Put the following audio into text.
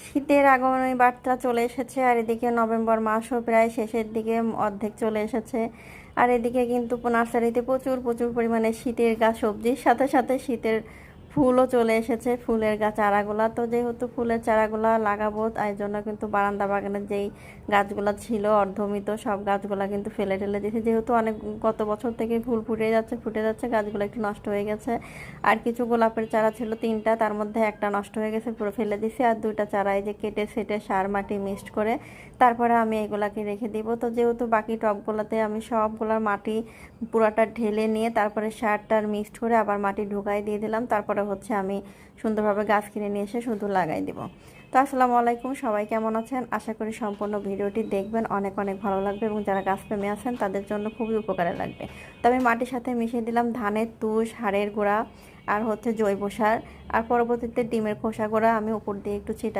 শীতের আগমনী বার্তা চলে এসেছে, আর এদিকে নভেম্বর মাসও প্রায় শেষের দিকে অর্ধেক চলে এসেছে। আর এদিকে কিন্তু নার্সারিতে প্রচুর প্রচুর পরিমাণে শীতের গাছ, সবজির সাথে সাথে শীতের ফুলও চলে এসেছে, ফুলের গাছ চারাগুলা। তো যেহেতু ফুলের চারাগুলা লাগাবো, তাই জন্য কিন্তু বারান্দা বাগানের যেই গাছগুলা ছিল অর্ধমিত, সব গাছগুলা কিন্তু ফেলে ঠেলে দিয়েছে। যেহেতু অনেক গত বছর থেকে ফুল ফুটে যাচ্ছে, গাছগুলো একটু নষ্ট হয়ে গেছে। আর কিছু গোলাপের চারা ছিল 3টা, তার মধ্যে একটা নষ্ট হয়ে গেছে, পুরো ফেলে দিছি। আর 2টা চারা এই যে কেটে সেটে সার মাটি মিক্সড করে তারপরে আমি এগুলাকে রেখে দিব। তো যেহেতু বাকি টবগুলোতে আমি সবগুলার মাটি পুরাটা ঢেলে নিয়ে তারপরে সারটার মিক্সড করে আবার মাটি ঢুকাই দিয়ে দিলাম। তারপরে হচ্ছে আমি সুন্দরভাবে গাছ কিনে নিয়ে এসে শুধু লাগাই দিব। তো আসসালামু আলাইকুম, সবাই কেমন আছেন? আশা করি সম্পূর্ণ ভিডিওটি দেখবেন, অনেক অনেক ভালো লাগবে এবং যারা গাছপ্রেমী আছেন তাদের জন্য খুবই উপকারে লাগবে। তো আমি মাটির সাথে মিশিয়ে দিলাম ধানের তুষ, হাড়ের গুঁড়া আর হচ্ছে জৈব সার, আর পরবর্তীতে ডিমের খোসা গুঁড়া আমি উপর দিয়ে একটু ছিটাই